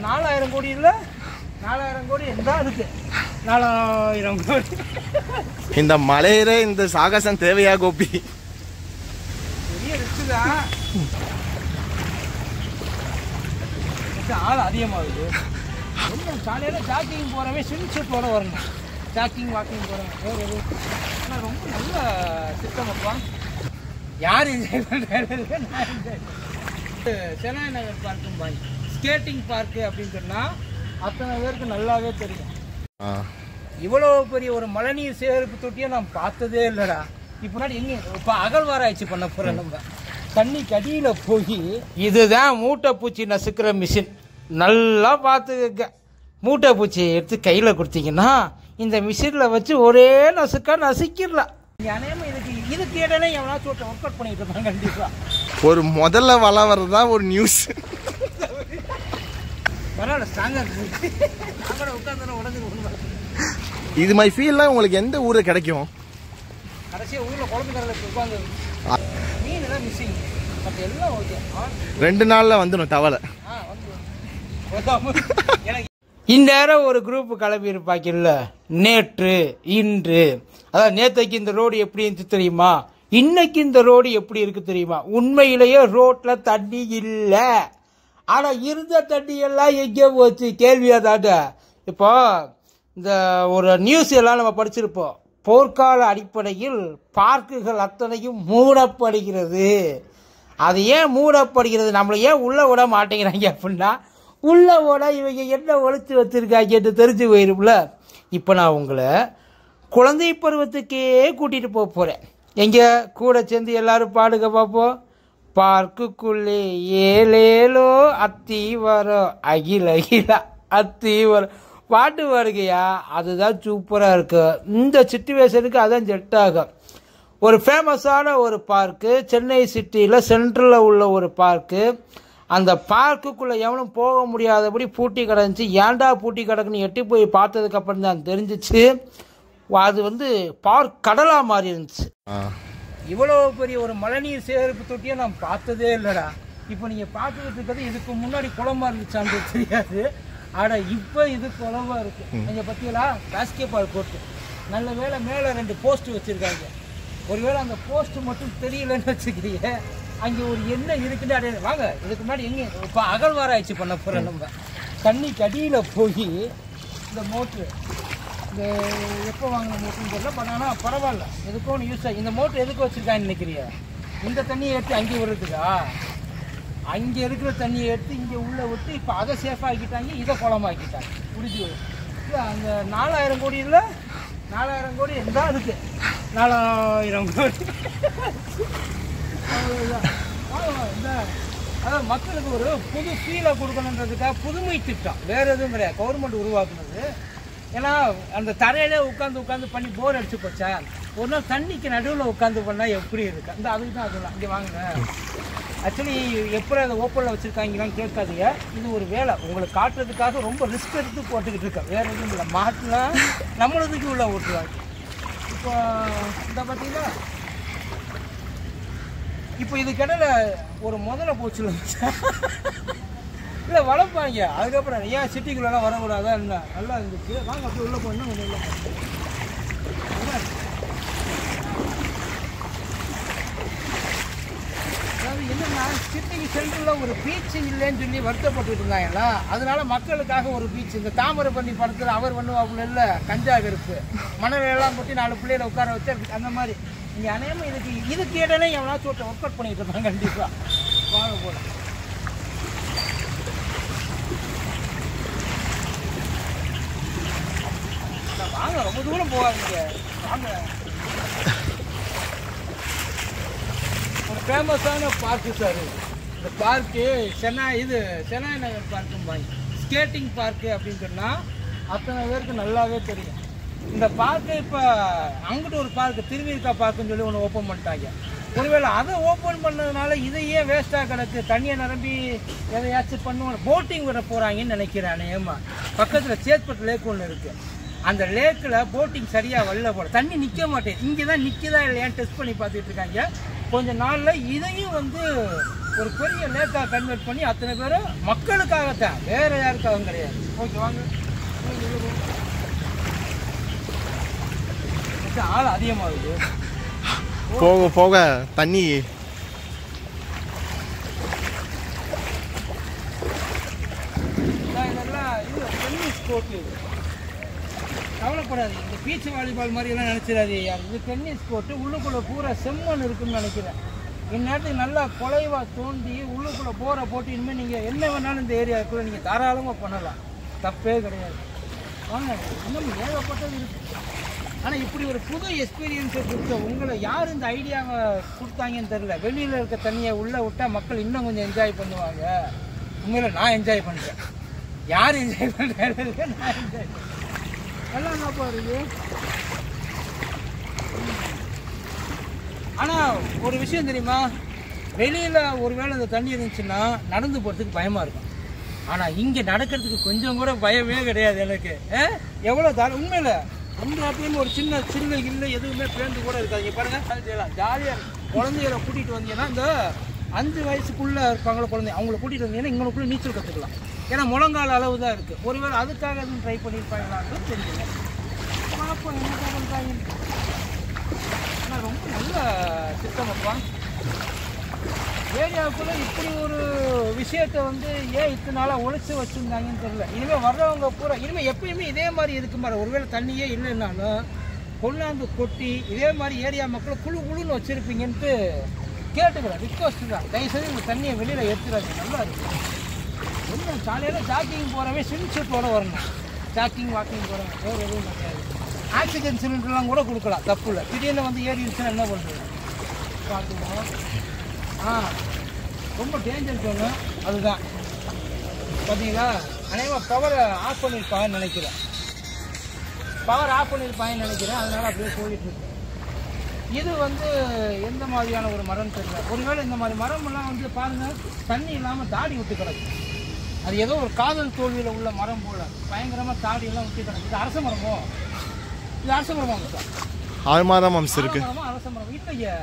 4000 கோடி இல்லை, 4000 கோடி இருந்தால் அதுக்கு 4000 கோடி. இந்த மலையில இந்த சாகசம் தேவையா கோபி? பெரிய ரிஸ்க் தான், ஆள் அதிகமாகுது. கொஞ்சம் காலையில் ஜாக்கிங் போகிறவன் ஸ்விம் சூட்டோட வரணும், ஜாக்கிங் வாக்கிங் போகிறவன் வேறு எது. ஆனால் ரொம்ப நல்ல திட்டம் அப்பா. யார் என்ஜாய் பண்ணுறாரு? நான் என்ஜாய் செனாய் நகர் பார்க்கும் பாய் ஸ்கேட்டிங் பார்க்கு அப்படின்னு சொன்னால் அத்தனை பேருக்கு நல்லாவே தெரியும். இவ்வளோ பெரிய ஒரு மழைநீர் சேகரிப்பு தொட்டியை நான் பார்த்ததே இல்லைடா. இப்போ எங்கே இப்போ அகழ்வாராய்ச்சி பண்ண போகிறேன். நம்ம தண்ணி கடியில் போய் இதுதான் மூட்டை பூச்சி நசுக்கிற மிஷின். நல்லா பார்த்துக்க. மூட்டை பூச்சியை எடுத்து கையில் கொடுத்தீங்கன்னா இந்த மிஷினில் வச்சு ஒரே நசுக்கா நசுக்கிடலாம். அநேகமாக இதுக்கு இடையில எவனாச்சும் ஒருத்தர் ஒர்க் அவுட் பண்ணிட்டு இருப்பாங்க கண்டிப்பாக. ஒரு முதல்ல வள வரதா ஒரு நியூஸ். பரவாயில்ல, ஸ்ட்ராங்காக இருக்கு. உட்காந்து உடஞ்சி இது மாதிரி ஃபீல்லாம் உங்களுக்கு எந்த ஊரில் கிடைக்கும்? கடைசியாக ஊரில் குழம்பு கடலுக்கு உட்காந்து மீன் எல்லாம் மிஸ்ஸிங், பட் எல்லாம் ஓகே. 2 நாளில் வந்துடும் தவளை. இந்நேரம் ஒரு குரூப் கிளம்பி இருப்பாக்கில்ல, நேற்று இன்று, அதான் நேற்றைக்கு இந்த ரோடு எப்படி இருந்துச்சு தெரியுமா, இன்னைக்கு இந்த ரோடு எப்படி இருக்கு தெரியுமா. உண்மையிலேயே ரோட்ல தண்ணி இல்லை, ஆனா இருந்த தண்ணி எல்லாம் எங்கே போச்சு கேள்வியாதாட்ட. இப்போ இந்த ஒரு நியூஸ் எல்லாம் நம்ம படிச்சிருப்போம், போர்க்கால அடிப்படையில் பார்க்குகள் அத்தனையும் மூடப்படுகிறது. அது ஏன் மூடப்படுகிறது, நம்மளை ஏன் உள்ள விட மாட்டேங்கிறாங்க அப்படின்னா, உள்ள விட இவங்க என்ன ஒழிச்சு வச்சிருக்காங்கன்னு தெரிஞ்சு போயிரும்ல. இப்போ நான் உங்களை குழந்தை பருவத்துக்கே கூட்டிட்டு போக போறேன். எங்க கூட சேர்ந்து எல்லாரும் பாடுங்க பார்ப்போம். பார்க்குக்குள்ளே ஏலேலோ அத்தி வரும், அகில அகிலா அத்தி வரும் பாட்டு வருகையா. அதுதான் சூப்பராக இருக்கு. இந்த சிச்சுவேஷனுக்கு அதான் செட் ஆகும். ஒரு ஃபேமஸான ஒரு பார்க்கு, சென்னை சிட்டியில் சென்ட்ரலில் உள்ள ஒரு பார்க்கு. அந்த பார்க்குக்குள்ளே எவனும் போக முடியாதபடி பூட்டி கிடந்துச்சு. ஏன்டா பூட்டி கிடக்குன்னு எட்டி போய் பார்த்ததுக்கப்புறம் தான் தெரிஞ்சிச்சு, அது பார்க் கடலாக மாறி இருந்துச்சு. இவ்வளோ பெரிய ஒரு மழைநீர் சேகரிப்பு தொட்டியை நான் பார்த்ததே இல்லைடா. இப்போ நீங்கள் பார்த்துக்கிட்டு இருக்கிறது இதுக்கு முன்னாடி குளமா இருந்துச்சான்னு தெரியாது. ஆனால் இப்போ இது குளமா இருக்கு. நீங்கள் பார்த்தீங்களா, பாஸ்கெட் பால் கோர்ட்டு. நல்ல வேலை மேலே 2 போஸ்ட் வச்சுருக்காங்க. ஒருவேளை அந்த போஸ்ட் மட்டும் தெரியலன்னு வச்சுக்கிறீங்க, அங்கே ஒரு என்ன இருக்குன்னு அடைய வாங்க. இதுக்கு முன்னாடி எங்கே இப்போ அகழ்வாராய்ச்சி பண்ண போகிறோம். நம்ம தண்ணி கடியில் போய் இந்த மோட்ரு, இந்த எப்போ வாங்கின மோட்டருன்னு தெரியல, பட் ஆனால் பரவாயில்ல, எதுக்கும் ஒன்று யூஸ் ஆகி. இந்த மோட்ரு எதுக்கு வச்சுருக்கான்னு நினைக்கிறியா, இந்த தண்ணியை எடுத்து அங்கே விடுறதுக்கா. அங்கே இருக்கிற தண்ணியை எடுத்து இங்கே உள்ளே விட்டு இப்போ அதை சேஃபாகிட்டாங்க, இதை குளமாக்கிட்டாங்க. முடிஞ்சு அந்த 4000 கோடி இல்லை, 4000 கோடி இருந்தால் அதுக்கு 4000 கோடி. அதான் மக்களுக்கு ஒரு புது ஃபீலை கொடுக்கணுன்றதுக்காக புதுமை திட்டம், வேறு எதுவும் கிடையாது. கவர்மெண்ட் உருவாக்குனது. ஏன்னா அந்த தரையிலே உட்காந்து பண்ணி போர் அடிச்சு போச்சா. ஒரு நாள் தண்ணிக்கு நடுவில் உட்காந்து பண்ணால் எப்படி இருக்கு, அந்த அதுக்கு தான் அதெல்லாம் இங்கே வாங்க. ஆக்சுவலி எப்படி அதை ஓப்பனில் வச்சுருக்காங்களான்னு கேட்காதீங்க. இது ஒரு வேலை உங்களுக்கு காட்டுறதுக்காக ரொம்ப ரிஸ்க் எடுத்து போட்டுக்கிட்டு இருக்கேன். வேறு எதுவும் இல்லை. மாட்டினா நம்மளதுக்கு உள்ள ஓட்டுவாங்க. இப்போ இந்த பார்த்தீங்கன்னா, இப்போ இதுக்கிடையில ஒரு முதல்ல போச்சுல இல்லை வளர்ப்பாங்க. அதுக்கப்புறம் ஏன் சிட்டிக்குள்ளெல்லாம் வரக்கூடாதா என்ன, நல்லா இருந்துச்சு. வாங்க அப்படி உள்ளே போனால் கொஞ்சம் உள்ள அதாவது என்னென்னா, சிட்டிக்கு சென்ட்ரலில் ஒரு பீச் இல்லைன்னு சொல்லி வருத்தப்பட்டு இருந்தாங்களா, அதனால மக்களுக்காக ஒரு பீச். இந்த தாமரை பண்ணி படத்தில் அவர் பண்ணுவாப்புல இல்லை, கஞ்சா கருப்பு மணலெல்லாம் கொட்டி 4 பிள்ளைகளை உட்கார வச்சு அந்த மாதிரி. இங்கே அநேகமாக இதுக்கு இடையில எவனாச்சும் ஒருத்தர் ஒர்க் அவுட் பண்ணிட்டு இருப்பாங்க கண்டிப்பாக. வாங்க போல வாங்க, ரொம்ப தூரம் போகாதீங்க வாங்க. ஒரு ஃபேமஸான பார்க்கு சார் இந்த பார்க்கு. செனாய் நகர் பார்க்கும் பாய் ஸ்கேட்டிங் பார்க்கு அப்படின்னு சொன்னால் அத்தனை பேருக்கு நல்லாவே தெரியும். இந்த பார்க்கு இப்போ அங்கிட்டு ஒரு பார்க்கு திருவிக்கா பார்க்குன்னு சொல்லி ஒன்று ஓப்பன் பண்ணிட்டாங்க. ஒருவேளை அதை ஓப்பன் பண்ணதுனால இதையே வேஸ்ட்டாக கிடக்கு, தண்ணியை நிரம்பி எதையாச்சும் பண்ணுவாங்க, போட்டிங் விட போகிறாங்கன்னு நினைக்கிறேன். ஏமா பக்கத்தில் சேத்பட் லேக் ஒன்று இருக்குது, அந்த லேக்கில் போட்டிங் சரியாக வரல போல, தண்ணி நிற்க மாட்டேன். இங்கே தான் நிற்கதா இல்லையான்னு டெஸ்ட் பண்ணி பார்த்துட்டு இருக்காங்க. கொஞ்ச நாளில் இதையும் வந்து ஒரு பெரிய லேக்காக கன்வெர்ட் பண்ணி அத்தனை பேரும் மக்களுக்காகத்தான், வேற யாருக்காகவும் கிடையாது. ஓகே வாங்க. ஆள் அதிகமாகுது போக போக தண்ணி. இதெல்லாம் இது டென்னிஸ் கோர்ட்டு. கவலைப்படாது, இந்த பீச் வாலிபால் மாதிரி எல்லாம் நினைச்சிடாது. இது டென்னிஸ் கோர்ட்டு. உள்ளுக்குள்ள பூரா செம்மண் இருக்குன்னு நினைக்கிறேன். இந்நேரத்துக்கு நல்லா குலைவா தோண்டி உள்ளுக்குள்ள போரை போட்டு இனிமேல் நீங்கள் என்ன வேணாலும் இந்த ஏரியாவுக்குள்ள நீங்கள் தாராளமாக பண்ணலாம், தப்பே கிடையாது. வாங்க, இன்னும் ஏகப்பட்டது இருக்கு. ஆனால் இப்படி ஒரு புது எக்ஸ்பீரியன்ஸை கொடுத்த உங்களை யார் இந்த ஐடியாவை கொடுத்தாங்கன்னு தெரியல. வெளியில் இருக்க தண்ணியை உள்ளே விட்டால் மக்கள் இன்னும் கொஞ்சம் என்ஜாய் பண்ணுவாங்க. உண்மையில் நான் என்ஜாய் பண்ணுறேன். யார் என்ஜாய் பண்ணுறாங்க? நான் என்ஜாய் பண்ணுறேன். எல்லாம் என்ன பாருது. ஆனால் ஒரு விஷயம் தெரியுமா, வெளியில் ஒருவேளை இந்த தண்ணி இருந்துச்சுன்னா நடந்து போகிறதுக்கு பயமாக இருக்கும். ஆனால் இங்கே நடக்கிறதுக்கு கொஞ்சம் கூட பயமே கிடையாது எனக்கு. எவ்வளோ உண்மையில் அந்த இடத்துலையும் ஒரு சின்ன சில்லு இல்லை எதுவுமே பேருந்து கூட இருக்காது. இங்கே பாருங்கள், ஜாலியாக குழந்தைகளை கூட்டிகிட்டு வந்தீங்கன்னா இந்த 5 வயசுக்குள்ளே இருப்பாங்களோ குழந்தை, அவங்கள கூட்டிகிட்டு வந்தீங்கன்னா இங்களுக்குள்ளே நீச்சல் கற்றுக்கலாம். ஏன்னா முழங்கால அளவு தான் இருக்குது. ஒருவேளை அதுக்காக எதுவும் ட்ரை பண்ணியிருப்பாங்களான்னு தெரியல. பார்ப்போம் என்ன பண்ணுறாங்க. ஆனால் ரொம்ப நல்ல திட்டம் அப்பா. ஏரியாவுக்குள்ளே இப்படி ஒரு விஷயத்தை வந்து ஏன் இத்தனை நாளாக ஒழிச்சு வச்சுருந்தாங்கன்னு தெரியல. இனிமேல் வர்றவங்க பூரா இனிமேல் எப்பயுமே இதே மாதிரி இருக்கு மாதிரி. ஒருவேளை தண்ணியே இல்லைன்னாலும் கொண்டாந்து கொட்டி இதே மாதிரி ஏரியா மக்களை குழுன்னு வச்சுருப்பீங்கன்ட்டு கேட்டுக்கிறேன். ரிக்வஸ்ட் தான், தயவுசெய்து இந்த தண்ணியை வெளியில் எடுத்துடாது. நல்லா இருக்கும். என்ன காலையில் ஜாக்கிங் போகிறவே ஸ்விம் சூட்டோட வரணும். ஜாக்கிங் வாக்கிங் போகிறவங்க வேறு எதுவும் கிடையாது. ஆக்சிஜன் சிலிண்டர்லாம் கூட கொடுக்கலாம், தப்பு இல்லை. திடீர்னு வந்து ஏறிடுச்சுன்னா என்ன பண்ணுறது பார்த்துக்கணும். ரொம்ப டேஞ்சர் தோணும். அதுதான் பார்த்தீங்களா, அநேகமாக பவரை ஆஃப் பண்ணியிருப்பாங்கன்னு நினைக்கிறேன். அதனால் அப்படியே போயிட்டு இருக்கு. இது வந்து எந்த மாதிரியான ஒரு மரம் தெரியல. ஒருவேளை இந்த மாதிரி மரமெல்லாம் வந்து பாருங்கள், தண்ணி இல்லாமல் தாடி விட்டு கிடக்கு. அது ஏதோ ஒரு காதல் தோல்வியில் உள்ள மரம் போல் பயங்கரமாக தாடியெல்லாம் விட்டு கிடக்கு. இது அரச மரமோ? இது அரச மரமா? ஆழ்மாரம் அம்சம் இருக்கு. அரச மரம் இல்லையே.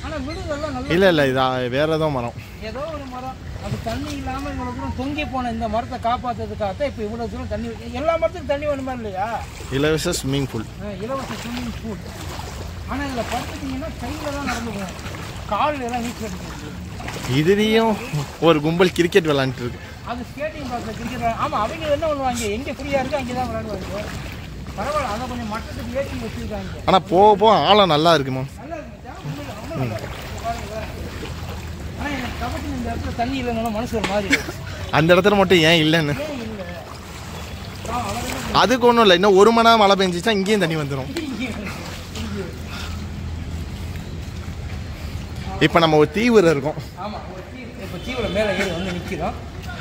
ஆனால் விடுதெல்லாம் நல்லா இல்லை இது வேற ஏதோ மரம், ஏதோ ஒரு மரம். அது தண்ணி இல்லாமல் இவ்வளோ தூரம் தொங்கி போன இந்த மரத்தை காப்பாற்றுறதுக்காகத்தான் இப்போ இவ்வளோ தூரம் தண்ணி. எல்லா மரத்துக்கும் தண்ணி வேணுமா இல்லையா? இலவச ஸ்விம்மிங் பூல். ஆனால் இதில் படுத்துட்டிங்கன்னா கையில் தான் நடந்து போகணும், காலில் எல்லாம் நீச்சல் அடிக்கிறது. இதுலேயும் ஒரு கும்பல் கிரிக்கெட் விளாண்டுட்டு இருக்கு. அது ஸ்கேட்டிங் பார்க்கில் கிரிக்கெட். ஆமாம், அவங்க என்ன பண்ணுவாங்க, எங்கே ஃப்ரீயாக இருக்கோ அங்கே தான் விளையாடுவாங்க. பரவாயில்ல, அதை கொஞ்சம் மட்டத்துக்கு ஏற்றி வச்சுருக்காங்க. ஆனால் போக போக ஆழம் நல்லா இருக்குமா? நல்லா இருக்குச்சா? ரொம்ப நல்லா இருக்கு. ஆனால் எனக்கு கபடி இந்த இடத்துல தண்ணி இல்லைனாலும் மனசு ஒரு மாதிரி அந்த இடத்துல மட்டும் ஏன் இல்லைன்னு இல்லை. அதுக்கு ஒன்றும் இல்லை, இன்னும் 1 மணி நேரம் மழை பெஞ்சிச்சா இங்கேயும் தண்ணி வந்துடும். இப்போ நம்ம ஒரு தீவுல இருக்கோம். ஆமாம், ஒரு தீவு. இப்போ தீவில் மேலே ஏறி வந்து நிற்கிறோம்.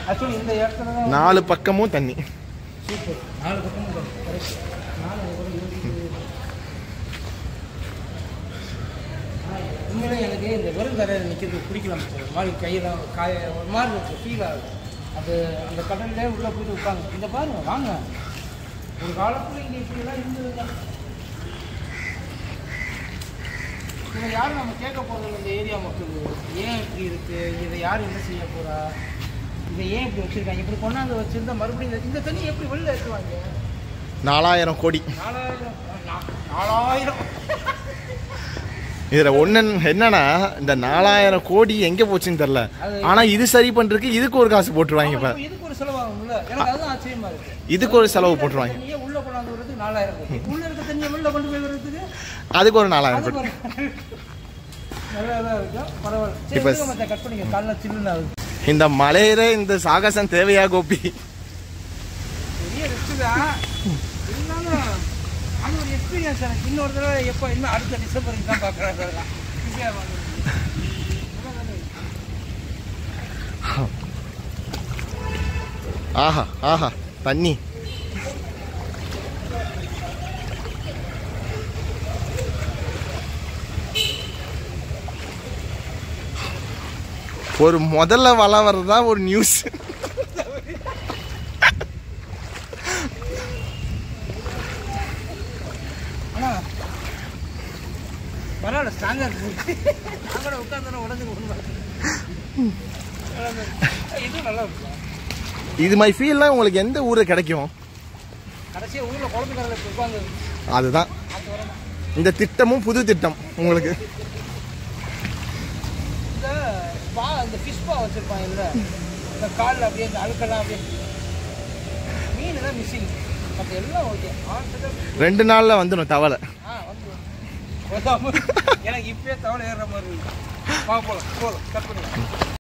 ஆக்சுவலி இந்த இடத்துல தான் 4 பக்கமும் தண்ணி. சூப்பர். 4 பக்கமும் தண்ணி. கரெக்ட். 4 உண்மையிலே எனக்கு இந்த வெறும் கரையில் நிற்கிறது பிடிக்கலாம். ஒரு மாதிரி கையெல்லாம் ஒரு மாதிரி இருக்குது, ஃபீல் ஆகுது. அது அந்த கடல்லே உள்ளே போய்ட்டு உட்காந்து இந்த பாருங்க. வாங்க, ஒரு காலத்தில் இங்கே இப்படிலாம் இருந்தது தான். இதை யாரும் நம்ம கேட்க போகிறது இந்த ஏரியா மக்கள் ஏன் இப்படி இருக்குது, இதை யார் என்ன செய்ய போகிறா, இதை ஏன் இப்படி வச்சுருக்காங்க, இப்படி கொண்டாந்து வச்சுருந்தா மறுபடியும் இந்த தண்ணி எப்படி வெளில ஏற்றுவாங்க? 4000 கோடி. 4000. இதில் ஒன்று என்னன்னா, இந்த 4000 கோடி எங்கே போச்சுன்னு தெரில. ஆனால் இது சரி பண்ணுறதுக்கு இதுக்கு ஒரு காசு போட்டுருவாங்க. இப்போ இதுக்கு ஒரு செலவாகும்ல, எனக்கு அதுதான் ஆச்சரியமா இருக்கு. இதுக்கு ஒரு செலவு போட்டுருவாங்க. உள்ள கொண்டாந்து விடுறதுக்கு 4000 கோடி, உள்ள இருக்க தண்ணியை வெளில கொண்டு போய் விடுறதுக்கு அதுக்கு ஒரு 4000 கோடி. நல்லா தான் இருக்கும். பரவாயில்ல. இப்போ மற்ற கட் பண்ணிக்க, காலைல சில்லுன்னு ஆகுது. இந்த மலையில இந்த சாகசம் தேவையா கோபி? பெரிய ரிஸ்க் தான். இருந்தாலும் அது ஒரு எக்ஸ்பீரியன்ஸ். எனக்கு இன்னொரு தடவை எப்போ இன்னும் அடுத்த டிசம்பருக்கு தான் பார்க்குறேன். ஆஹா ஆஹா தண்ணி. ஒரு முதல்ல வள வர்றதா ஒரு நியூஸ். பரவாயில்ல ஸ்ட்ராங்காக இருக்கு. அவங்கள உட்காந்து உடஞ்சி கொண்டு இதுவும் நல்லா இருக்கும். இது மாதிரி ஃபீல்லாம் உங்களுக்கு எந்த ஊரில் கிடைக்கும்? கடைசியாக ஊரில் குழந்தை கடலில் உட்காந்து அதுதான் இந்த திட்டமும் புது திட்டம் உங்களுக்கு. இந்த ஃபிஷ் பா வச்சுருப்பாங்க இல்லை, இந்த காலில் அப்படியே இந்த அழுக்கெல்லாம் அப்படியே மீன் தான் மிஸ்ஸிங். மற்ற எல்லாம் ஓகே. 2 நாளில் வந்துடும் தவளை. வந்துடும். எனக்கு இப்பயே தவளை ஏறுற மாதிரி இருக்கு. போகலாம் போதும் கட் பண்ணி